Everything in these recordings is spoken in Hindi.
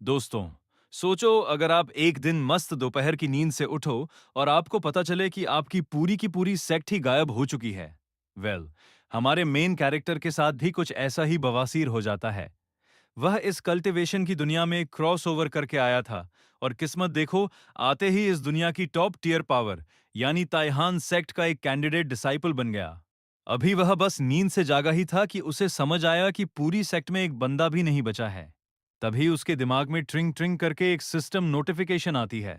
दोस्तों, सोचो अगर आप एक दिन मस्त दोपहर की नींद से उठो और आपको पता चले कि आपकी पूरी की पूरी सेक्ट ही गायब हो चुकी है। हमारे मेन कैरेक्टर के साथ भी कुछ ऐसा ही बवासीर हो जाता है। वह इस कल्टीवेशन की दुनिया में क्रॉसओवर करके आया था और किस्मत देखो, आते ही इस दुनिया की टॉप टियर पावर यानी ताइहान सेक्ट का एक कैंडिडेट डिसाइपल बन गया। अभी वह बस नींद से जागा ही था कि उसे समझ आया कि पूरी सेक्ट में एक बंदा भी नहीं बचा है। तभी उसके दिमाग में ट्रिंग ट्रिंग करके एक सिस्टम नोटिफिकेशन आती है।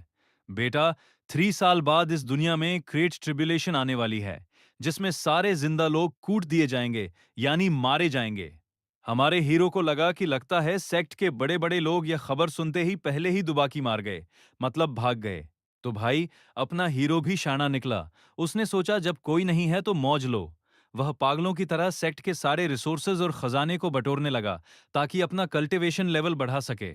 बेटा, 3 साल बाद इस दुनिया में ग्रेट ट्रिब्यूलेशन आने वाली है, जिसमें सारे जिंदा लोग कूट दिए जाएंगे, यानी मारे जाएंगे। हमारे हीरो को लगा कि लगता है सेक्ट के बड़े बड़े लोग यह खबर सुनते ही पहले ही दुबाकी मार गए, मतलब भाग गए। तो भाई, अपना हीरो भी शाना निकला। उसने सोचा जब कोई नहीं है तो मौज लो। वह पागलों की तरह सेक्ट के सारे रिसोर्सेज और खजाने को बटोरने लगा ताकि अपना कल्टीवेशन लेवल बढ़ा सके।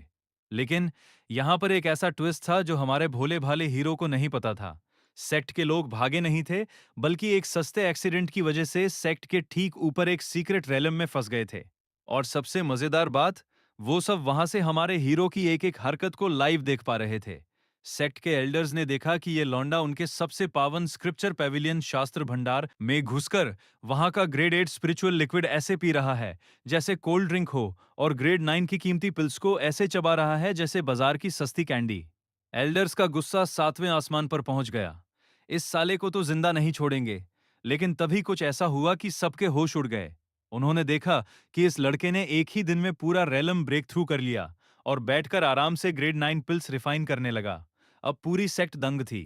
लेकिन यहां पर एक ऐसा ट्विस्ट था जो हमारे भोले भाले हीरो को नहीं पता था। सेक्ट के लोग भागे नहीं थे, बल्कि एक सस्ते एक्सीडेंट की वजह से सेक्ट के ठीक ऊपर एक सीक्रेट रेलम में फंस गए थे। और सबसे मजेदार बात, वो सब वहां से हमारे हीरो की एक एक हरकत को लाइव देख पा रहे थे। सेक्ट के एल्डर्स ने देखा कि ये लौंडा उनके सबसे पावन स्क्रिप्चर पेविलियन शास्त्र भंडार में घुसकर वहां का ग्रेड 8 स्पिरिचुअल लिक्विड ऐसे पी रहा है जैसे कोल्ड ड्रिंक हो, और ग्रेड 9 की कीमती पिल्स को ऐसे चबा रहा है जैसे बाजार की सस्ती कैंडी। एल्डर्स का गुस्सा 7वें आसमान पर पहुंच गया। इस साले को तो जिंदा नहीं छोड़ेंगे। लेकिन तभी कुछ ऐसा हुआ कि सबके होश उड़ गए। उन्होंने देखा कि इस लड़के ने एक ही दिन में पूरा रेलम ब्रेक थ्रू कर लिया और बैठकर आराम से ग्रेड 9 पिल्स रिफाइन करने लगा। अब पूरी सेक्ट दंग थी।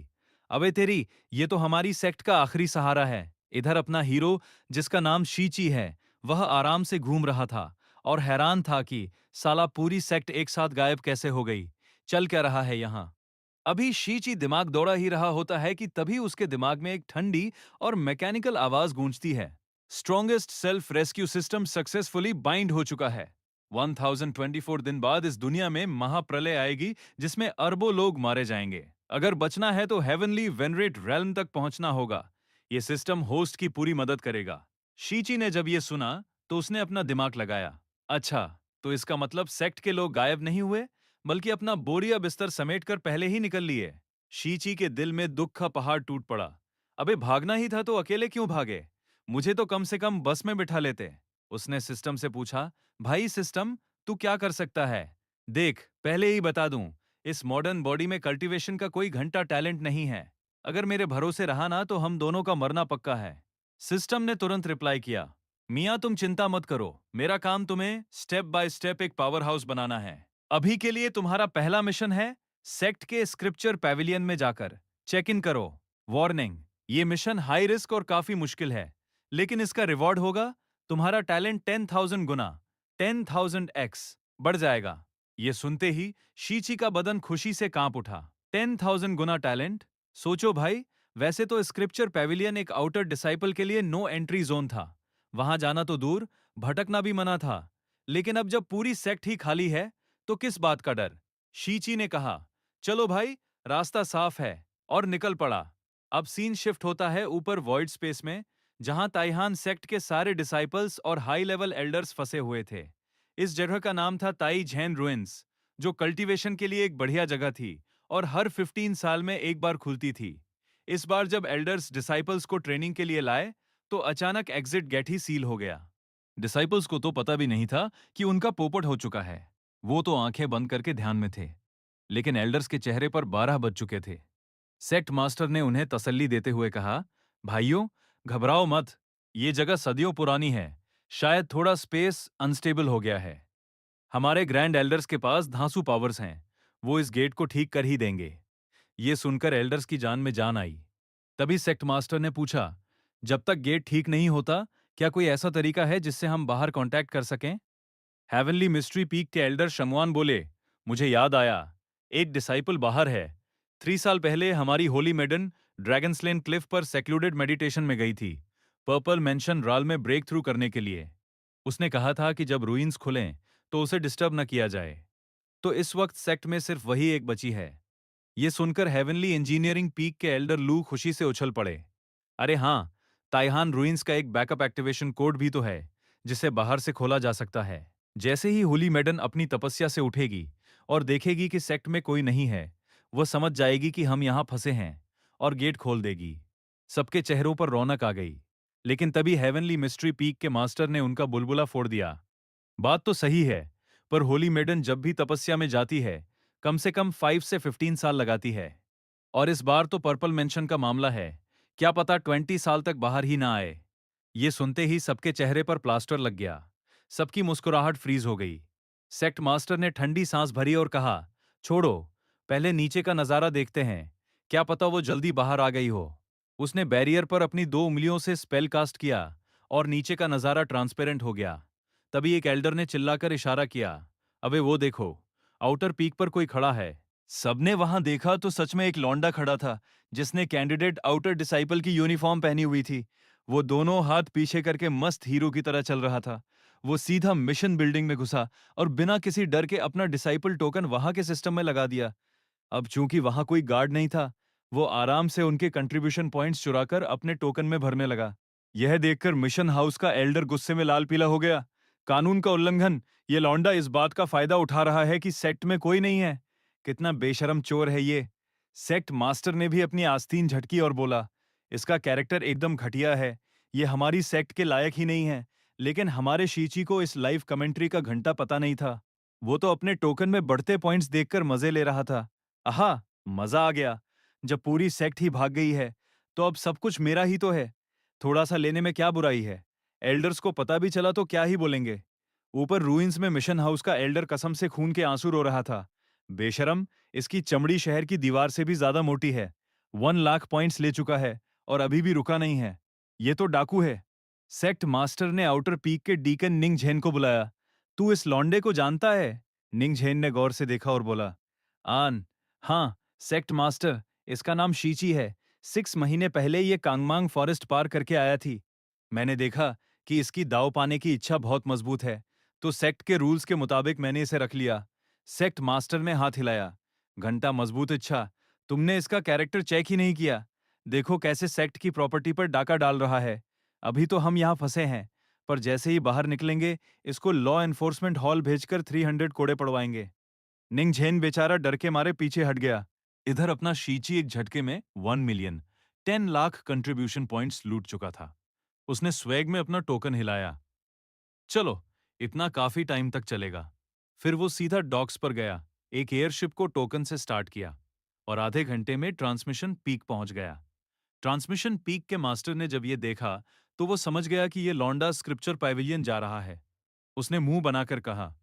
अबे तेरी, ये तो हमारी सेक्ट का आखिरी सहारा है। इधर अपना हीरो, जिसका नाम शीची है, वह आराम से घूम रहा था और हैरान था कि साला पूरी सेक्ट एक साथ गायब कैसे हो गई। चल क्या रहा है यहाँ। अभी शीची दिमाग दौड़ा ही रहा होता है कि तभी उसके दिमाग में एक ठंडी और मैकेनिकल आवाज गूंजती है। Strongest self rescue system successfully bind हो चुका है। 1024 दिन बाद इस दुनिया में महाप्रलय आएगी, जिसमें अरबों लोग मारे जाएंगे। अगर बचना है तो हेवनली वेनरेट रेल्म तक पहुंचना होगा। ये सिस्टम होस्ट की पूरी मदद करेगा। शीची ने जब ये सुना तो उसने अपना दिमाग लगाया। अच्छा, तो इसका मतलब सेक्ट के लोग गायब नहीं हुए, बल्कि अपना बोरिया बिस्तर समेटकर पहले ही निकल लिए। शीची के दिल में दुख का पहाड़ टूट पड़ा। अबे भागना ही था तो अकेले क्यों भागे? मुझे तो कम से कम बस में बिठा लेते। उसने सिस्टम से पूछा, भाई सिस्टम, तू क्या कर सकता है? देख, पहले ही बता दूं, इस मॉडर्न बॉडी में कल्टीवेशन का कोई घंटा टैलेंट नहीं है। अगर मेरे भरोसे रहा ना तो हम दोनों का मरना पक्का है। सिस्टम ने तुरंत रिप्लाई किया, मियाँ तुम चिंता मत करो, मेरा काम तुम्हें स्टेप बाय स्टेप एक पावर हाउस बनाना है। अभी के लिए तुम्हारा पहला मिशन है सेक्ट के स्क्रिप्चर पैविलियन में जाकर चेक इन करो। वार्निंग, ये मिशन हाई रिस्क और काफी मुश्किल है, लेकिन इसका रिवॉर्ड होगा तुम्हारा टैलेंट 10,000 गुना, 10,000x बढ़ जाएगा। ये सुनते ही शीची का बदन खुशी से कांप उठा। 10,000 गुना टैलेंट? सोचो भाई, वैसे तो स्क्रिप्चर पैविलियन एक आउटर डिसाइपल के लिए नो एंट्री जोन था। वहां जाना तो दूर, भटकना भी मना था। लेकिन अब जब पूरी सेक्ट ही खाली है, तो किस बात का डर? शीची ने कहा, चलो भाई, रास्ता साफ है, और निकल पड़ा। अब सीन शिफ्ट होता है ऊपर वॉइड स्पेस में, जहां ताइहान सेक्ट के सारे डिसाइपल्स और हाई लेवल एल्डर्स फंसे हुए थे। इस जगह का नाम था ताई झैन रुइंस, जो कल्टीवेशन के लिए एक बढ़िया जगह थी और हर 15 साल में एक बार खुलती थी। इस बार जब एल्डर्स डिसाइपल्स को ट्रेनिंग के लिए लाए, तो अचानक एग्जिट गेट ही सील हो गया। डिसाइपल्स को तो पता भी नहीं था कि उनका पोपट हो चुका है। वो तो आंखें बंद करके ध्यान में थे। लेकिन एल्डर्स के चेहरे पर 12 बज चुके थे। सेक्ट मास्टर ने उन्हें तसल्ली देते हुए कहा, भाइयों, घबराओ मत। ये जगह सदियों पुरानी है। शायद थोड़ा स्पेस अनस्टेबल हो गया है। हमारे ग्रैंड एल्डर्स के पास धांसू पावर्स हैं। वो इस गेट को ठीक कर ही देंगे। ये सुनकर एल्डर्स की जान में जान आई। तभी सेक्ट मास्टर ने पूछा, जब तक गेट ठीक नहीं होता, क्या कोई ऐसा तरीका है जिससे हम बाहर कांटेक्ट कर सकें? हेवनली मिस्ट्री पीक के एल्डर शमवान बोले, मुझे याद आया, एक डिसाइपल बाहर है। 3 साल पहले हमारी holy maiden dragon slain cliff पर सेक्लूडेड मेडिटेशन में गई थी, पर्पल मेंशन राल में ब्रेक थ्रू करने के लिए। उसने कहा था कि जब रूइंस खुलें तो उसे डिस्टर्ब न किया जाए। तो इस वक्त सेक्ट में सिर्फ वही एक बची है। ये सुनकर हेवनली इंजीनियरिंग पीक के एल्डर लू खुशी से उछल पड़े। अरे हाँ, ताइहान रूइंस का एक बैकअप एक्टिवेशन कोड भी तो है, जिसे बाहर से खोला जा सकता है। जैसे ही होली मेडन अपनी तपस्या से उठेगी और देखेगी कि सेक्ट में कोई नहीं है, वह समझ जाएगी कि हम यहाँ फंसे हैं और गेट खोल देगी। सबके चेहरों पर रौनक आ गई। लेकिन तभी हेवनली मिस्ट्री पीक के मास्टर ने उनका बुलबुला फोड़ दिया। बात तो सही है, पर होली मेडन जब भी तपस्या में जाती है, कम से कम 5 से 15 साल लगाती है। और इस बार तो पर्पल मेंशन का मामला है, क्या पता 20 साल तक बाहर ही ना आए। ये सुनते ही सबके चेहरे पर प्लास्टर लग गया। सबकी मुस्कुराहट फ्रीज हो गई। सेक्ट मास्टर ने ठंडी सांस भरी और कहा, छोड़ो, पहले नीचे का नजारा देखते हैं, क्या पता वो जल्दी बाहर आ गई हो। उसने बैरियर पर अपनी 2 उंगलियों से स्पेल कास्ट किया और नीचे का नजारा ट्रांसपेरेंट हो गया। तभी एक एल्डर ने चिल्लाकर इशारा किया, अबे वो देखो, आउटर पीक पर कोई खड़ा है। सबने वहां देखा तो सच में एक लौंडा खड़ा था, जिसने कैंडिडेट आउटर डिसाइपल की यूनिफॉर्म पहनी हुई थी। वो दोनों हाथ पीछे करके मस्त हीरो की तरह चल रहा था। वो सीधा मिशन बिल्डिंग में घुसा और बिना किसी डर के अपना डिसाइपल टोकन वहां के सिस्टम में लगा दिया। अब चूंकि वहां कोई गार्ड नहीं था, वो आराम से उनके कंट्रीब्यूशन पॉइंट्स चुराकर अपने टोकन में भरने लगा। यह देखकर मिशन हाउस का एल्डर गुस्से में लाल पीला हो गया। कानून का उल्लंघन! ये लौंडा इस बात का फायदा उठा रहा है कि सेक्ट में कोई नहीं है। कितना बेशरम चोर है ये! सेक्ट मास्टर ने भी अपनी आस्तीन झटकी और बोला, इसका कैरेक्टर एकदम घटिया है। ये हमारी सेक्ट के लायक ही नहीं है। लेकिन हमारे शीची को इस लाइव कमेंट्री का घंटा पता नहीं था। वो तो अपने टोकन में बढ़ते पॉइंट्स देखकर मजे ले रहा था। आहा, मजा आ गया। जब पूरी सेक्ट ही भाग गई है, तो अब सब कुछ मेरा ही तो है। थोड़ा सा लेने में क्या बुराई है? एल्डर्स को पता भी चला तो क्या ही बोलेंगे। ऊपर रूइंस में मिशन हाउस का एल्डर कसम से खून के आंसू रो रहा था। बेशरम, इसकी चमड़ी शहर की दीवार से भी ज्यादा मोटी है। 1 लाख पॉइंट्स ले चुका है और अभी भी रुका नहीं है। ये तो डाकू है। सेक्ट मास्टर ने आउटर पीक के डीकन निंग झेन को बुलाया। तू इस लौंडे को जानता है? निंग झेन ने गौर से देखा और बोला, आन, हाँ, सेक्ट मास्टर, इसका नाम शीची है। 6 महीने पहले ये कांगमांग फॉरेस्ट पार करके आया थी। मैंने देखा कि इसकी दाव पाने की इच्छा बहुत मजबूत है, तो सेक्ट के रूल्स के मुताबिक मैंने इसे रख लिया। सेक्ट मास्टर ने हाथ हिलाया। घंटा मजबूत इच्छा, तुमने इसका कैरेक्टर चेक ही नहीं किया। देखो कैसे सेक्ट की प्रॉपर्टी पर डाका डाल रहा है। अभी तो हम यहाँ फंसे हैं, पर जैसे ही बाहर निकलेंगे, इसको लॉ एनफोर्समेंट हॉल भेजकर 300 कोड़े पड़वाएंगे। निंगझेन बेचारा डर के मारे पीछे हट गया। इधर अपना शीची एक झटके में 1 मिलियन 10 लाख कंट्रीब्यूशन पॉइंट्स लूट चुका था। उसने स्वैग में अपना टोकन हिलाया। चलो, इतना काफी टाइम तक चलेगा। फिर वो सीधा डॉक्स पर गया, एक एयरशिप को टोकन से स्टार्ट किया और आधे घंटे में ट्रांसमिशन पीक पहुंच गया। ट्रांसमिशन पीक के मास्टर ने जब ये देखा, तो वो समझ गया कि ये लौंडा स्क्रिप्चर पैविलियन जा रहा है। उसने मुंह बनाकर कहा,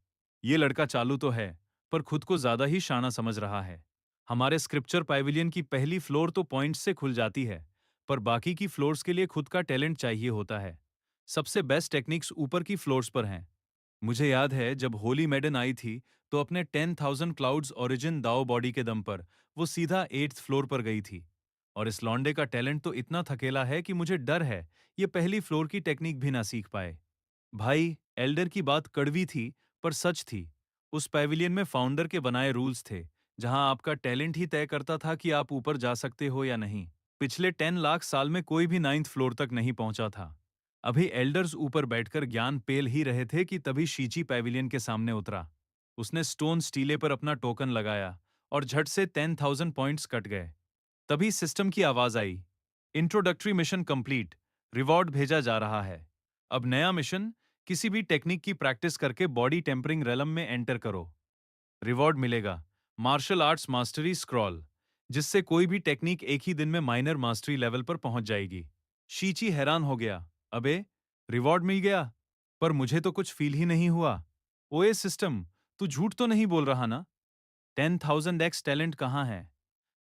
ये लड़का चालू तो है, पर खुद को ज्यादा ही शाना समझ रहा है। हमारे स्क्रिप्चर पैविलियन की पहली फ्लोर तो पॉइंट्स से खुल जाती है, पर बाकी की फ्लोर्स के लिए खुद का टैलेंट चाहिए होता है। सबसे बेस्ट टेक्निक्स ऊपर की फ्लोर्स पर हैं। मुझे याद है जब होली मेडन आई थी, तो अपने 10,000 क्लाउड्स ओरिजिन दाओ बॉडी के दम पर वो सीधा 8th फ्लोर पर गई थी। और इस लौंडे का टैलेंट तो इतना थकेला है कि मुझे डर है ये पहली फ्लोर की टेक्निक भी ना सीख पाए। भाई, एल्डर की बात कड़वी थी, पर सच थी। उस पैविलियन में फाउंडर के बनाए रूल्स थे, जहां आपका टैलेंट ही तय करता था कि आप ऊपर जा सकते हो या नहीं। पिछले 10 लाख साल में कोई भी 9th फ्लोर तक नहीं पहुंचा था। अभी एल्डर्स ऊपर बैठकर ज्ञान पेल ही रहे थे कि तभी शीची पैविलियन के सामने उतरा। उसने स्टोन स्टीले पर अपना टोकन लगाया और झट से 10,000 पॉइंट्स कट गए। तभी सिस्टम की आवाज आई, इंट्रोडक्टरी मिशन कंप्लीट, रिवॉर्ड भेजा जा रहा है। अब नया मिशन, किसी भी टेक्निक की प्रैक्टिस करके बॉडी टेम्परिंग रेलम में एंटर करो। रिवॉर्ड मिलेगा, मार्शल आर्ट्स मास्टरी स्क्रॉल, जिससे कोई भी टेक्निक एक ही दिन में माइनर मास्टरी लेवल पर पहुंच जाएगी। शीची हैरान हो गया, अबे, रिवॉर्ड मिल गया, पर मुझे तो कुछ फील ही नहीं हुआ। ओए सिस्टम, तू झूठ तो नहीं बोल रहा ना? 10,000x टैलेंट कहाँ है?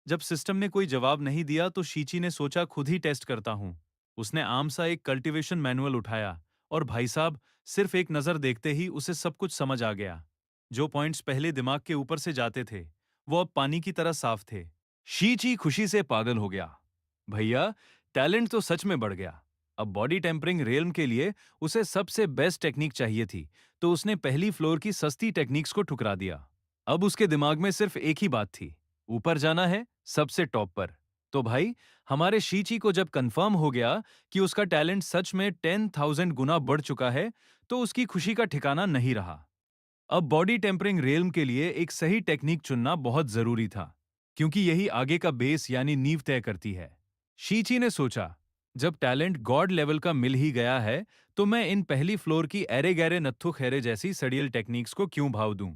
जब सिस्टम ने कोई जवाब नहीं दिया तो शीची ने सोचा खुद ही टेस्ट करता हूं। उसने आम सा एक कल्टीवेशन मैनुअल उठाया और भाई साहब, सिर्फ एक नजर देखते ही उसे सब कुछ समझ आ गया। जो पॉइंट्स पहले दिमाग के ऊपर से जाते थे, वो अब पानी की तरह साफ थे। शीची खुशी से पागल हो गया। भैया, टैलेंट तो सच में बढ़ गया। अब बॉडी टेम्परिंग रेल्म के लिए उसे सबसे बेस्ट टेक्निक चाहिए थी, तो उसने पहली फ्लोर की सस्ती टेक्निक्स को ठुकरा दिया। अब उसके दिमाग में सिर्फ एक ही बात थी, ऊपर जाना है, सबसे टॉप पर। तो भाई, हमारे शीची को जब कंफर्म हो गया कि उसका टैलेंट सच में 10,000 गुना बढ़ चुका है, तो उसकी खुशी का ठिकाना नहीं रहा। अब बॉडी टेम्परिंग रेल्म के लिए एक सही टेक्निक चुनना बहुत जरूरी था, क्योंकि यही आगे का बेस यानी नींव तय करती है। शीची ने सोचा, जब टैलेंट गॉड लेवल का मिल ही गया है, तो मैं इन पहली फ्लोर की एरे गैरे नत्थु खैरे जैसी सड़ियल टेक्निक्स को क्यों भाव दूं?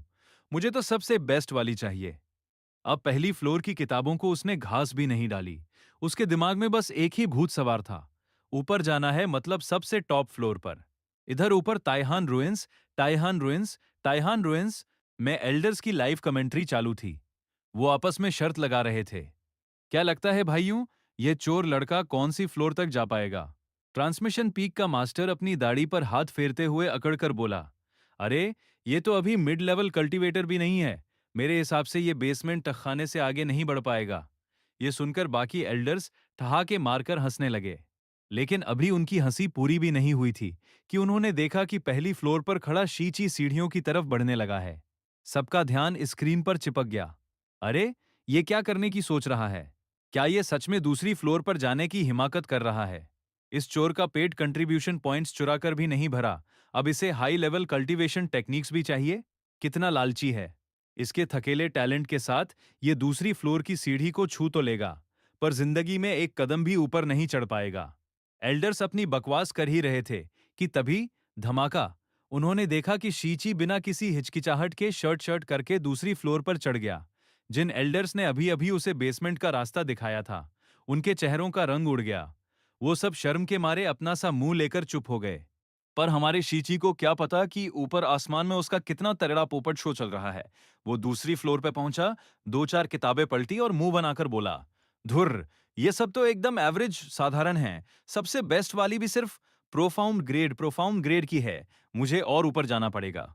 मुझे तो सबसे बेस्ट वाली चाहिए। अब पहली फ्लोर की किताबों को उसने घास भी नहीं डाली। उसके दिमाग में बस एक ही भूत सवार था, ऊपर जाना है, मतलब सबसे टॉप फ्लोर पर। इधर ऊपर ताइहान रुइंस, ताइहान रुइंस, ताइहान रुइंस में एल्डर्स की लाइव कमेंट्री चालू थी। वो आपस में शर्त लगा रहे थे, क्या लगता है भाइयों, ये चोर लड़का कौन सी फ्लोर तक जा पाएगा? ट्रांसमिशन पीक का मास्टर अपनी दाढ़ी पर हाथ फेरते हुए अकड़कर बोला, अरे, ये तो अभी मिड लेवल कल्टीवेटर भी नहीं है। मेरे हिसाब से ये बेसमेंट तखखाने से आगे नहीं बढ़ पाएगा। ये सुनकर बाकी एल्डर्स ठहाके मारकर हंसने लगे। लेकिन अभी उनकी हंसी पूरी भी नहीं हुई थी कि उन्होंने देखा कि पहली फ्लोर पर खड़ा शीची सीढ़ियों की तरफ बढ़ने लगा है। सबका ध्यान स्क्रीन पर चिपक गया। अरे, ये क्या करने की सोच रहा है? क्या ये सच में दूसरी फ्लोर पर जाने की हिमाकत कर रहा है? इस चोर का पेट कंट्रीब्यूशन पॉइंट्स चुराकर भी नहीं भरा, अब इसे हाई लेवल कल्टीवेशन टेक्निक्स भी चाहिए। कितना लालची है। इसके थकेले टैलेंट के साथ ये दूसरी फ्लोर की सीढ़ी को छू तो लेगा, पर जिंदगी में एक कदम भी ऊपर नहीं चढ़ पाएगा। एल्डर्स अपनी बकवास कर ही रहे थे कि तभी धमाका, उन्होंने देखा कि शीची बिना किसी हिचकिचाहट के शर्ट शर्ट करके दूसरी फ्लोर पर चढ़ गया। जिन एल्डर्स ने अभी अभी उसे बेसमेंट का रास्ता दिखाया था, उनके चेहरों का रंग उड़ गया। वो सब शर्म के मारे अपना सा मुंह लेकर चुप हो गए। पर हमारे शीची को क्या पता कि ऊपर आसमान में उसका कितना तगड़ा पोपट शो चल रहा है। वो दूसरी फ्लोर पे पहुंचा, दो चार किताबें पलटी और मुंह बनाकर बोला, धुर, ये सब तो एकदम एवरेज साधारण है। सबसे बेस्ट वाली भी सिर्फ प्रोफाउंड ग्रेड की है। मुझे और ऊपर जाना पड़ेगा।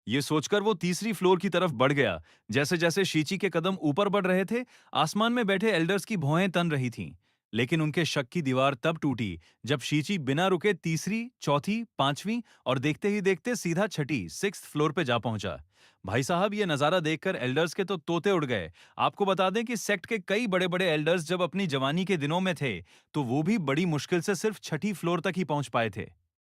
ये सोचकर वो तीसरी फ्लोर की तरफ बढ़ गया। जैसे जैसे शीची के कदम ऊपर बढ़ रहे थे, आसमान में बैठे एल्डर्स की भौहें तन रही थीं। लेकिन उनके शक की दीवार तब टूटी जब शीची बिना रुके तीसरी, चौथी, पांचवी और देखते ही देखते सीधा छठी, सिक्स्थ फ्लोर पे जा पहुंचा। भाई साहब, ये नजारा देखकर एल्डर्स के तो तोते उड़ गए। आपको बता दें कि सेक्ट के कई बड़े बड़े एल्डर्स जब अपनी जवानी के दिनों में थे, तो वो भी बड़ी मुश्किल से सिर्फ छठी फ्लोर तक ही पहुंच पाए थे।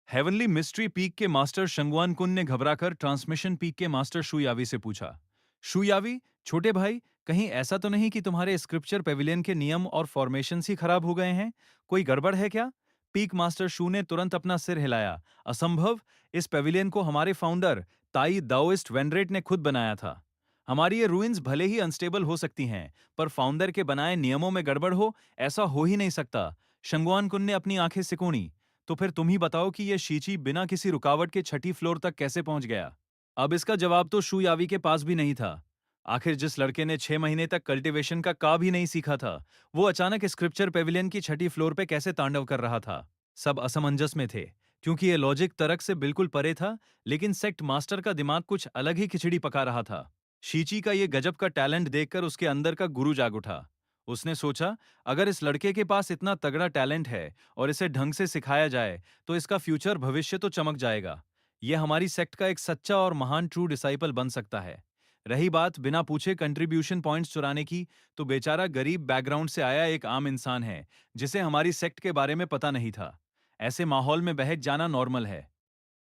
हेवनली मिस्ट्री पीक के मास्टर शंगवान कुन ने घबराकर ट्रांसमिशन पीक के मास्टर शुयावी से पूछा, शुयावी, छोटे भाई, कहीं ऐसा तो नहीं कि तुम्हारे स्क्रिप्चर पेविलियन के नियम और फॉर्मेशंस ही खराब हो गए हैं? कोई गड़बड़ है क्या? पीक मास्टर शू ने तुरंत अपना सिर हिलाया। असंभव। इस पेविलियन को हमारे फाउंडर ताई दाओइस्ट वेनरेट ने खुद बनाया था। हमारी ये रूइंस भले ही अनस्टेबल हो सकती हैं, पर फाउंडर के बनाए नियमों में गड़बड़ हो, ऐसा हो ही नहीं सकता। शंगवान कुन ने अपनी आंखें सिकोड़ी। तो फिर तुम ही बताओ कि यह शीची बिना किसी रुकावट के छठी फ्लोर तक कैसे पहुंच गया? अब इसका जवाब तो शू यावी के पास भी नहीं था। आखिर जिस लड़के ने 6 महीने तक कल्टीवेशन का भी नहीं सीखा था, वो अचानक स्क्रिप्चर पेविलियन की छठी फ्लोर पे कैसे तांडव कर रहा था? सब असमंजस में थे, क्योंकि ये लॉजिक तर्क से बिल्कुल परे था। लेकिन सेक्ट मास्टर का दिमाग कुछ अलग ही खिचड़ी पका रहा था। शीची का ये गजब का टैलेंट देखकर उसके अंदर का गुरु जाग उठा। उसने सोचा, अगर इस लड़के के पास इतना तगड़ा टैलेंट है और इसे ढंग से सिखाया जाए, तो इसका फ्यूचर भविष्य तो चमक जाएगा। यह हमारी सेक्ट का एक सच्चा और महान ट्रू डिसाइपल बन सकता है। रही बात बिना पूछे कंट्रीब्यूशन पॉइंट्स चुराने की, तो बेचारा गरीब बैकग्राउंड से आया एक आम इंसान है, जिसे हमारी सेक्ट के बारे में पता नहीं था। ऐसे माहौल में बहक जाना नॉर्मल है।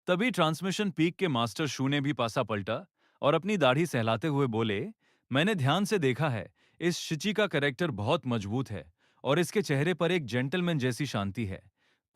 तभी ट्रांसमिशन पीक के मास्टर शू ने भी पासा पलटा और अपनी दाढ़ी सहलाते हुए बोले, मैंने ध्यान से देखा है, इस शिची का कैरेक्टर बहुत मजबूत है और इसके चेहरे पर एक जेंटलमैन जैसी शांति है।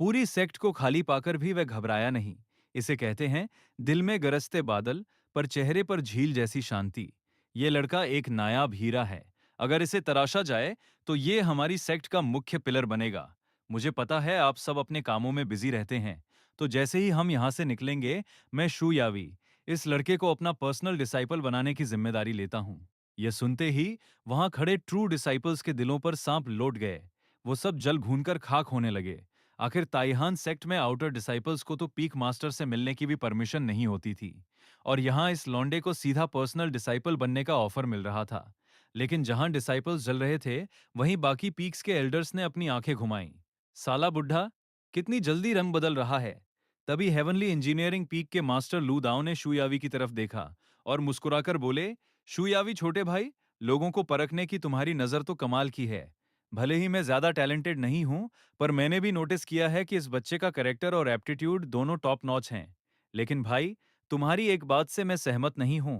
पूरी सेक्ट को खाली पाकर भी वह घबराया नहीं। इसे कहते हैं दिल में गरजते बादल, पर चेहरे पर झील जैसी शांति। ये लड़का एक नायाब हीरा है। अगर इसे तराशा जाए, तो ये हमारी सेक्ट का मुख्य पिलर बनेगा। मुझे पता है आप सब अपने कामों में बिजी रहते हैं, तो जैसे ही हम यहाँ से निकलेंगे, मैं शू यावी इस लड़के को अपना पर्सनल डिसाइपल बनाने की जिम्मेदारी लेता हूँ। यह सुनते ही वहां खड़े ट्रू डिसाइपल्स के दिलों पर सांप लौट गए। वो सब जल भूनकर खाक होने लगे। आखिर ताइहान सेक्ट में आउटर डिसाइपल्स को तो पीक मास्टर से मिलने की भी परमिशन नहीं होती थी, और यहाँ इस लौंडे को सीधा पर्सनल डिसाइपल बनने का ऑफर मिल रहा था। लेकिन जहां डिसाइपल्स जल रहे थे, वहीं बाकी पीक्स के एल्डर्स ने अपनी आंखें घुमाईं। साला बुढ़ा, कितनी जल्दी रंग बदल रहा है। तभी हेवनली इंजीनियरिंग पीक के मास्टर लू दाओ ने शुयावी की तरफ देखा और मुस्कुराकर बोले, शुयावी छोटे भाई, लोगों को परखने की तुम्हारी नजर तो कमाल की है। भले ही मैं ज्यादा टैलेंटेड नहीं हूं, पर मैंने भी नोटिस किया है कि इस बच्चे का कैरेक्टर और एप्टीट्यूड दोनों टॉप नॉच हैं। लेकिन भाई, तुम्हारी एक बात से मैं सहमत नहीं हूँ।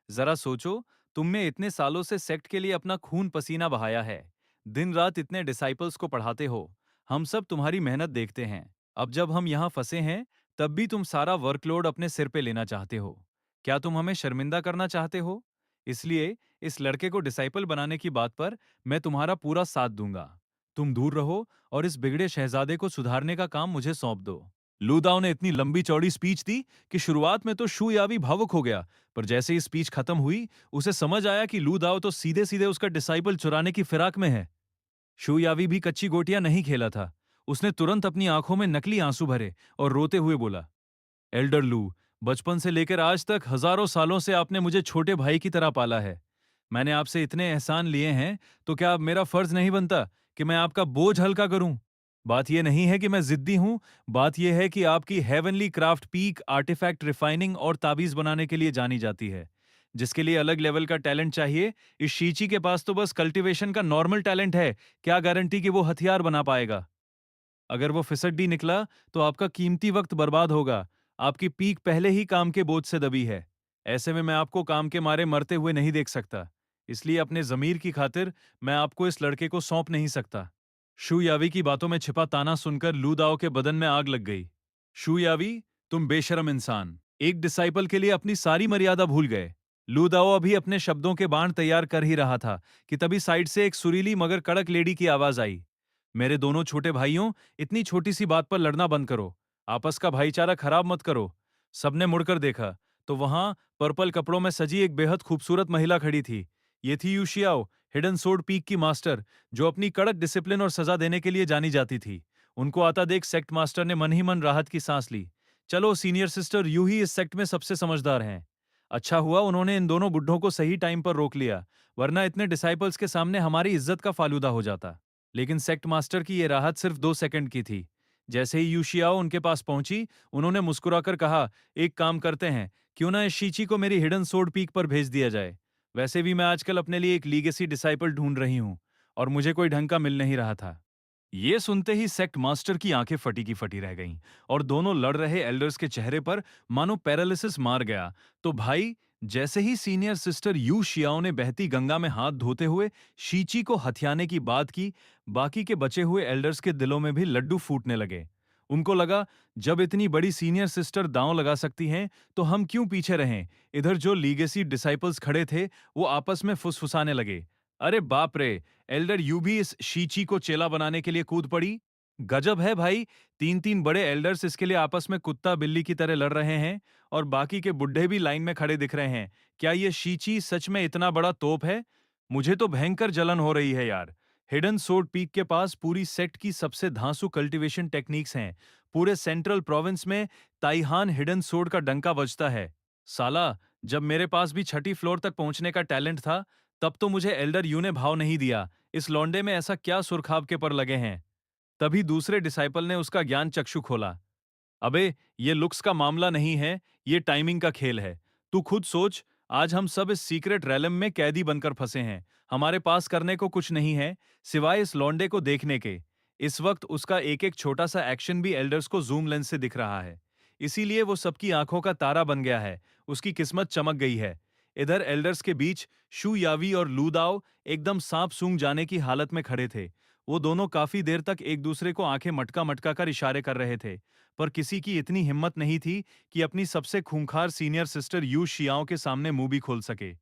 जरा सोचो, तुमने इतने सालों से सेक्ट के लिए अपना खून पसीना बहाया है। दिन रात इतने डिसाइपल्स को पढ़ाते हो। हम सब तुम्हारी मेहनत देखते हैं। अब जब हम यहाँ फंसे हैं, तब भी तुम सारा वर्कलोड अपने सिर पे लेना चाहते हो। क्या तुम हमें शर्मिंदा करना चाहते हो? इसलिए इस लड़के को डिसाइपल बनाने की बात पर मैं तुम्हारा पूरा साथ दूंगा। तुम दूर रहो और इस बिगड़े शहजादे को सुधारने का काम मुझे सौंप दो। लूदाओ ने इतनी लंबी चौड़ी स्पीच दी कि शुरुआत में तो शू यावी भावुक हो गया, पर जैसे ही स्पीच खत्म हुई, उसे समझ आया कि लूदाओ तो सीधे सीधे उसका डिसाइपल चुराने की फिराक में है। शू यावी भी कच्ची गोटियां नहीं खेला था। उसने तुरंत अपनी आंखों में नकली आंसू भरे और रोते हुए बोला, एल्डर लू, बचपन से लेकर आज तक हजारों सालों से आपने मुझे छोटे भाई की तरह पाला है। मैंने आपसे इतने एहसान लिए हैं, तो क्या अब मेरा फर्ज नहीं बनता कि मैं आपका बोझ हल्का करूं? बात यह नहीं है कि मैं जिद्दी हूं, बात यह है कि आपकी heavenly craft peak artefact refining और ताबीज बनाने के लिए जानी जाती है, जिसके लिए अलग लेवल का टैलेंट चाहिए। इस शीची के पास तो बस कल्टीवेशन का नॉर्मल टैलेंट है। क्या गारंटी कि वो हथियार बना पाएगा? अगर वो फिसड्डी निकला तो आपका कीमती वक्त बर्बाद होगा। आपकी पीक पहले ही काम के बोझ से दबी है। ऐसे में मैं आपको काम के मारे मरते हुए नहीं देख सकता। इसलिए अपने जमीर की खातिर मैं आपको इस लड़के को सौंप नहीं सकता। शू यावी की बातों में छिपा ताना सुनकर लू दाओ के बदन में आग लग गई। शू यावी, तुम बेशरम इंसान, एक डिसाइपल के लिए अपनी सारी मर्यादा भूल गए। लू दाओ अभी अपने शब्दों के बाण तैयार कर ही रहा था कि तभी साइड से एक सुरीली मगर कड़क लेडी की आवाज आई। मेरे दोनों छोटे भाइयों, इतनी छोटी सी बात पर लड़ना बंद करो। आपस का भाईचारा खराब मत करो। सबने मुड़कर देखा तो वहां पर्पल कपड़ों में सजी एक बेहद खूबसूरत महिला खड़ी थी। ये थी यूशियाओ, हिडन सोर्ड पीक की मास्टर, जो अपनी कड़क डिसिप्लिन और सजा देने के लिए जानी जाती थी। उनको आता देख सेक्ट मास्टर ने मन ही मन राहत की सांस ली। चलो, सीनियर सिस्टर यूं ही इस सेक्ट में सबसे समझदार हैं। अच्छा हुआ उन्होंने इन दोनों बुड्ढों को सही टाइम पर रोक लिया, वरना इतने डिसाइपल्स के सामने हमारी इज्जत का फालूदा हो जाता। लेकिन सेक्ट मास्टर की ये राहत सिर्फ 2 सेकंड की थी। जैसे ही यूशियाओ उनके पास पहुंची, उन्होंने मुस्कुराकर कहा, एक काम करते हैं, क्यों ना इस शीची को मेरी हिडन सोर्ड पीक पर भेज दिया जाए। वैसे भी मैं आजकल अपने लिए एक लीगेसी डिसाइपल ढूंढ रही हूं, और मुझे कोई ढंग का मिल नहीं रहा था। ये सुनते ही सेक्ट मास्टर की आंखें फटी की फटी रह गईं और दोनों लड़ रहे एल्डर्स के चेहरे पर मानो पैरालिसिस मार गया। तो भाई, जैसे ही सीनियर सिस्टर यू शियाओ ने बहती गंगा में हाथ धोते हुए शीची को हथियाने की बात की, बाकी के बचे हुए एल्डर्स के दिलों में भी लड्डू फूटने लगे। उनको लगा, जब इतनी बड़ी सीनियर सिस्टर दांव लगा सकती हैं, तो हम क्यों पीछे रहें। इधर जो लीगेसी डिसाइपल्स खड़े थे, वो आपस में फुसफुसाने लगे, अरे बाप रे, एल्डर यू भी इस शीची को चेला बनाने के लिए कूद पड़ी। गजब है भाई, 3-3 बड़े एल्डर्स इसके लिए आपस में कुत्ता बिल्ली की तरह लड़ रहे हैं, और बाकी के बुड्ढे भी लाइन में खड़े दिख रहे हैं। क्या ये शीची सच में इतना बड़ा तोप है? मुझे तो भयंकर जलन हो रही है यार। हिडन सोर्ड पीक के पास पूरी सेट की सबसे धांसू कल्टीवेशन टेक्निक्स हैं। पूरे सेंट्रल प्रोविंस में ताइहान हिडन सोर्ड का डंका बजता है। साला, जब मेरे पास भी छठी फ्लोर तक पहुंचने का टैलेंट था, तब तो मुझे एल्डर यू ने भाव नहीं दिया। इस लौंडे में ऐसा क्या सुरखाब के पर लगे हैं? तभी दूसरे डिसाइपल ने उसका ज्ञान चक्षु खोला। अबे, ये लुक्स का मामला नहीं है, ये टाइमिंग का खेल है। तू खुद सोच, आज हम सब इस सीक्रेट रैलम में कैदी बनकर फंसे हैं। हमारे पास करने को कुछ नहीं है, सिवाय इस लौंडे को देखने के। इस वक्त उसका एक एक छोटा सा एक्शन भी एल्डर्स को जूम लेंस से दिख रहा है। इसीलिए वो सबकी आंखों का तारा बन गया है। उसकी किस्मत चमक गई है। इधर एल्डर्स के बीच शू यावी और लूदाओ एकदम सांप सूंघ जाने की हालत में खड़े थे। वो दोनों काफी देर तक एक दूसरे को आंखें मटका मटका कर इशारे कर रहे थे, पर किसी की इतनी हिम्मत नहीं थी कि अपनी सबसे खूंखार सीनियर सिस्टर यू शियाओ के सामने मुंह भी खोल सके।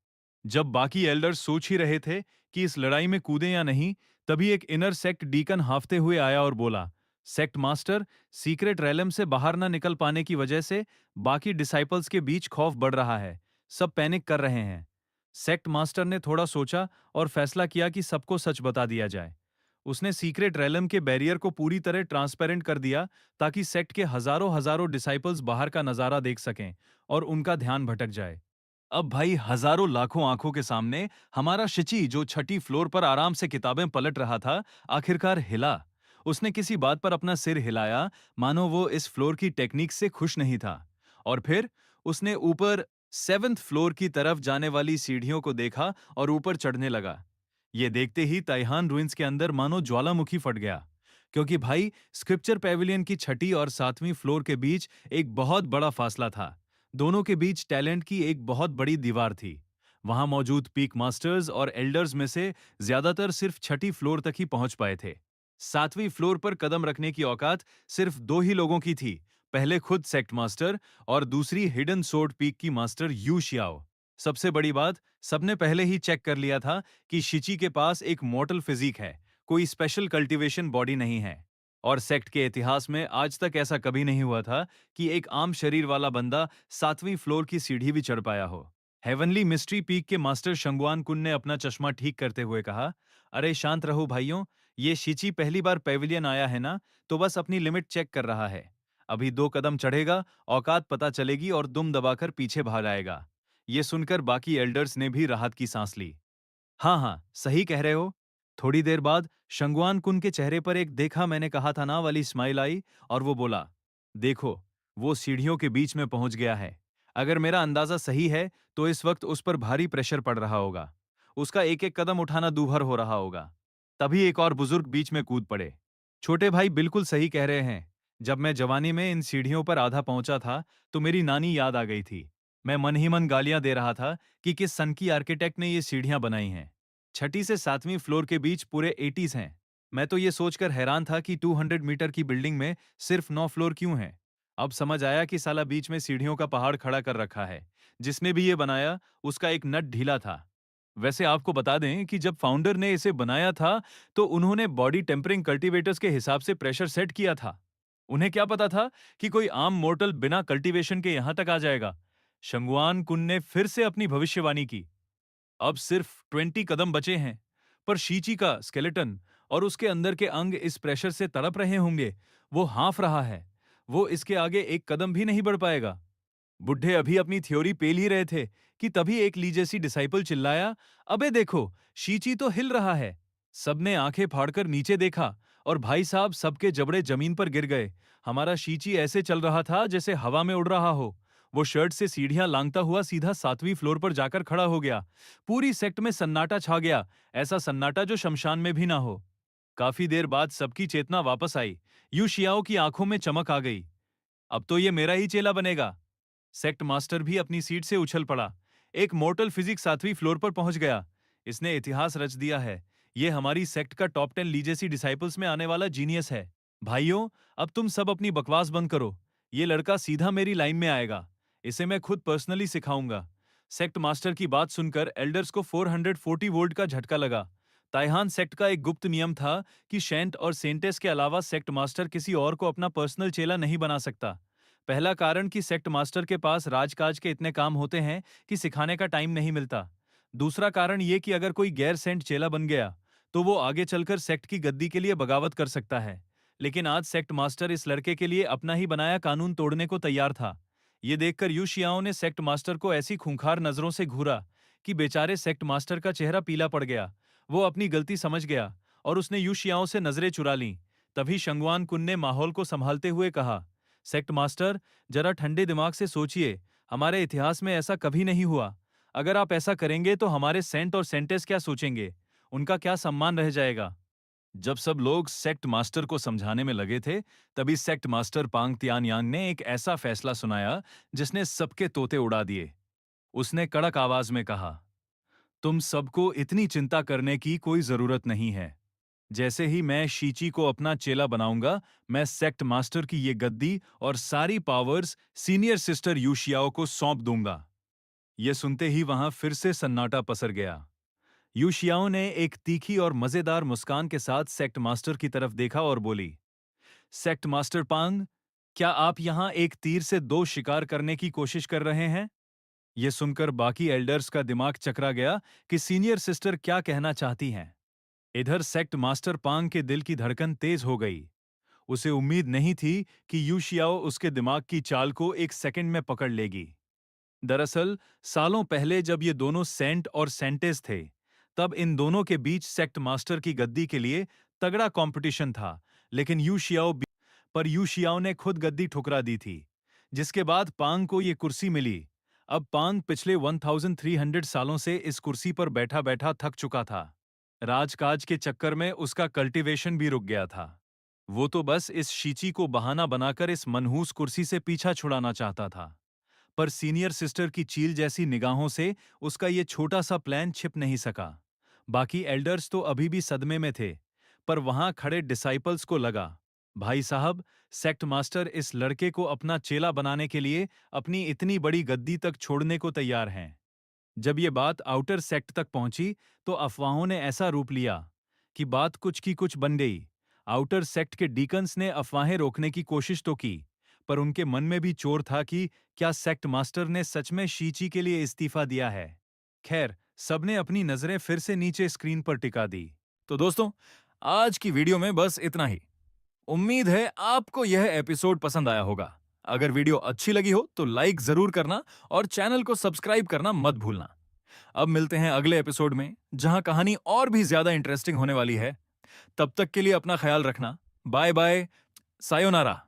जब बाकी एल्डर्स सोच ही रहे थे कि इस लड़ाई में कूदें या नहीं, तभी एक इनर सेक्ट डीकन हांफते हुए आया और बोला, सेक्ट मास्टर, सीक्रेट रैलम से बाहर न निकल पाने की वजह से बाकी डिसाइपल्स के बीच खौफ बढ़ रहा है। सब पैनिक कर रहे हैं। सेक्ट मास्टर ने थोड़ा सोचा और फैसला किया कि सबको सच बता दिया जाए। उसने सीक्रेट रैलम के बैरियर को पूरी तरह ट्रांसपेरेंट कर दिया, ताकि सेक्ट के हजारों हजारों डिसाइपल्स बाहर का नजारा देख सकें और उनका ध्यान भटक जाए। अब भाई, हजारों लाखों आंखों के सामने हमारा शिची, जो छठी फ्लोर पर आराम से किताबें पलट रहा था, आखिरकार हिला। उसने किसी बात पर अपना सिर हिलाया, मानो वो इस फ्लोर की टेक्निक से खुश नहीं था। और फिर उसने ऊपर 7th फ्लोर की तरफ जाने वाली सीढ़ियों को देखा और ऊपर चढ़ने लगा। ये देखते ही ताइहान रुइंस के अंदर मानो ज्वालामुखी फट गया, क्योंकि भाई, स्क्रिप्चर पेविलियन की छठी और 7वीं फ्लोर के बीच एक बहुत बड़ा फासला था। दोनों के बीच टैलेंट की एक बहुत बड़ी दीवार थी। वहां मौजूद पीक मास्टर्स और एल्डर्स में से ज्यादातर सिर्फ छठी फ्लोर तक ही पहुंच पाए थे। सातवीं फ्लोर पर कदम रखने की औकात सिर्फ दो ही लोगों की थी। पहले खुद सेक्ट मास्टर और दूसरी हिडन सोर्ड पीक की मास्टर यू शियाओ। सबसे बड़ी बात, सबने पहले ही चेक कर लिया था कि शिची के पास एक मॉर्टल फिजिक है, कोई स्पेशल कल्टीवेशन बॉडी नहीं है। और सेक्ट के इतिहास में आज तक ऐसा कभी नहीं हुआ था कि एक आम शरीर वाला बंदा सातवीं फ्लोर की सीढ़ी भी चढ़ पाया हो। हेवनली मिस्ट्री पीक के मास्टर शंगुआन कुन ने अपना चश्मा ठीक करते हुए कहा, अरे शांत रहो भाइयों, ये शिची पहली बार पेविलियन आया है ना, तो बस अपनी लिमिट चेक कर रहा है। अभी 2 कदम चढ़ेगा, औकात पता चलेगी और दुम दबाकर पीछे भाग आएगा। ये सुनकर बाकी एल्डर्स ने भी राहत की सांस ली। हाँ हाँ, सही कह रहे हो। थोड़ी देर बाद शंगवान कुन के चेहरे पर एक देखा मैंने कहा था ना वाली स्माइल आई और वो बोला, देखो, वो सीढ़ियों के बीच में पहुंच गया है। अगर मेरा अंदाजा सही है तो इस वक्त उस पर भारी प्रेशर पड़ रहा होगा। उसका एक एक कदम उठाना दूभर हो रहा होगा। तभी एक और बुजुर्ग बीच में कूद पड़े। छोटे भाई बिल्कुल सही कह रहे हैं। जब मैं जवानी में इन सीढ़ियों पर आधा पहुंचा था तो मेरी नानी याद आ गई थी। मैं मन ही मन गालियां दे रहा था कि किस सन की आर्किटेक्ट ने ये सीढ़ियां बनाई हैं। छठी से सातवीं फ्लोर के बीच पूरे 80s हैं। मैं तो ये सोचकर हैरान था कि 200 मीटर की बिल्डिंग में सिर्फ 9 फ्लोर क्यों हैं। अब समझ आया कि साला बीच में सीढ़ियों का पहाड़ खड़ा कर रखा है। जिसने भी ये बनाया उसका एक नट ढीला था। वैसे आपको बता दें कि जब फाउंडर ने इसे बनाया था तो उन्होंने बॉडी टेम्परिंग कल्टीवेटर्स के हिसाब से प्रेशर सेट किया था। उन्हें क्या पता था कि कोई आम मोर्टल बिना कल्टीवेशन के यहां तक आ जाएगा। शंगुआन कुन ने फिर से अपनी भविष्यवाणी की। अब सिर्फ 20 कदम बचे हैं, पर शीची का स्केलेटन और उसके अंदर के अंग इस प्रेशर से तड़प रहे होंगे। वो हाँफ रहा है। वो इसके आगे एक कदम भी नहीं बढ़ पाएगा। बुड्ढे अभी अपनी थ्योरी पेल ही रहे थे कि तभी एक ली जैसी डिसाइपल चिल्लाया, अबे देखो, शीची तो हिल रहा है। सबने आंखें फाड़कर नीचे देखा और भाई साहब सबके जबड़े जमीन पर गिर गए। हमारा शीची ऐसे चल रहा था जैसे हवा में उड़ रहा हो। वो शर्ट से सीढ़ियां लांघता हुआ सीधा सातवीं फ्लोर पर जाकर खड़ा हो गया। पूरी सेक्ट में सन्नाटा छा गया, ऐसा सन्नाटा जो शमशान में भी ना हो। काफी देर बाद सबकी चेतना वापस आई। यू शियाओ की आंखों में चमक आ गई। अब तो ये मेरा ही चेला बनेगा। सेक्ट मास्टर भी अपनी सीट से उछल पड़ा। एक मोर्टल फिजिक सातवीं फ्लोर पर पहुंच गया। इसने इतिहास रच दिया है। ये हमारी सेक्ट का टॉप 10 लीजेसी डिसाइपल्स में आने वाला जीनियस है। भाइयों, अब तुम सब अपनी बकवास बंद करो। ये लड़का सीधा मेरी लाइन में आएगा। इसे मैं खुद पर्सनली सिखाऊंगा। सेक्ट मास्टर की बात सुनकर एल्डर्स को 440 वोल्ट का झटका लगा। ताइहान सेक्ट का एक गुप्त नियम था कि शेंट और सेंटेस के अलावा सेक्ट मास्टर किसी और को अपना पर्सनल चेला नहीं बना सकता। पहला कारण कि सेक्ट मास्टर के पास राजकाज के इतने काम होते हैं कि सिखाने का टाइम नहीं मिलता। दूसरा कारण ये कि अगर कोई गैर सेंट चेला बन गया तो वो आगे चलकर सेक्ट की गद्दी के लिए बगावत कर सकता है। लेकिन आज सेक्ट मास्टर इस लड़के के लिए अपना ही बनाया कानून तोड़ने को तैयार था। ये देखकर यू शियाओ ने सेक्ट मास्टर को ऐसी खूंखार नजरों से घूरा कि बेचारे सेक्ट मास्टर का चेहरा पीला पड़ गया। वो अपनी गलती समझ गया और उसने यू शियाओ से नजरें चुरा लीं। तभी शंगवान कुन ने माहौल को संभालते हुए कहा, सेक्ट मास्टर, जरा ठंडे दिमाग से सोचिए। हमारे इतिहास में ऐसा कभी नहीं हुआ। अगर आप ऐसा करेंगे तो हमारे सेंट और सेंटेस क्या सोचेंगे? उनका क्या सम्मान रह जाएगा? जब सब लोग सेक्ट मास्टर को समझाने में लगे थे, तभी सेक्ट मास्टर पांग तियान यांग ने एक ऐसा फैसला सुनाया जिसने सबके तोते उड़ा दिए। उसने कड़क आवाज में कहा, तुम सबको इतनी चिंता करने की कोई जरूरत नहीं है। जैसे ही मैं शीची को अपना चेला बनाऊंगा, मैं सेक्ट मास्टर की ये गद्दी और सारी पावर्स सीनियर सिस्टर यूशियाओ को सौंप दूंगा। ये सुनते ही वहां फिर से सन्नाटा पसर गया। यूशियाओ ने एक तीखी और मजेदार मुस्कान के साथ सेक्ट मास्टर की तरफ देखा और बोली, सेक्ट मास्टर पांग, क्या आप यहां एक तीर से दो शिकार करने की कोशिश कर रहे हैं? यह सुनकर बाकी एल्डर्स का दिमाग चकरा गया कि सीनियर सिस्टर क्या कहना चाहती हैं। इधर सेक्ट मास्टर पांग के दिल की धड़कन तेज हो गई। उसे उम्मीद नहीं थी कि यूशियाओ उसके दिमाग की चाल को एक सेकंड में पकड़ लेगी। दरअसल सालों पहले जब ये दोनों सेंट और सेंटेस थे, तब इन दोनों के बीच सेक्ट मास्टर की गद्दी के लिए तगड़ा कंपटीशन था। लेकिन यूशियाओ ने खुद गद्दी ठुकरा दी थी, जिसके बाद पांग को ये कुर्सी मिली। अब पांग पिछले 1300 सालों से इस कुर्सी पर बैठा बैठा थक चुका था। राजकाज के चक्कर में उसका कल्टीवेशन भी रुक गया था। वो तो बस इस शीची को बहाना बनाकर इस मनहूस कुर्सी से पीछा छुड़ाना चाहता था। पर सीनियर सिस्टर की चील जैसी निगाहों से उसका ये छोटा सा प्लान छिप नहीं सका। बाकी एल्डर्स तो अभी भी सदमे में थे, पर वहां खड़े डिसाइपल्स को लगा, भाई साहब, सेक्ट मास्टर इस लड़के को अपना चेला बनाने के लिए अपनी इतनी बड़ी गद्दी तक छोड़ने को तैयार हैं। जब ये बात आउटर सेक्ट तक पहुंची, तो अफवाहों ने ऐसा रूप लिया कि बात कुछ की कुछ बन गई। आउटर सेक्ट के डीकन्स ने अफवाहें रोकने की कोशिश तो की, पर उनके मन में भी चोर था कि क्या सेक्ट मास्टर ने सच में शीची के लिए इस्तीफा दिया है। खैर, सबने अपनी नजरें फिर से नीचे स्क्रीन पर टिका दी। तो दोस्तों, आज की वीडियो में बस इतना ही। उम्मीद है आपको यह एपिसोड पसंद आया होगा। अगर वीडियो अच्छी लगी हो तो लाइक जरूर करना और चैनल को सब्सक्राइब करना मत भूलना। अब मिलते हैं अगले एपिसोड में, जहां कहानी और भी ज्यादा इंटरेस्टिंग होने वाली है। तब तक के लिए अपना ख्याल रखना। Bye bye, sayonara.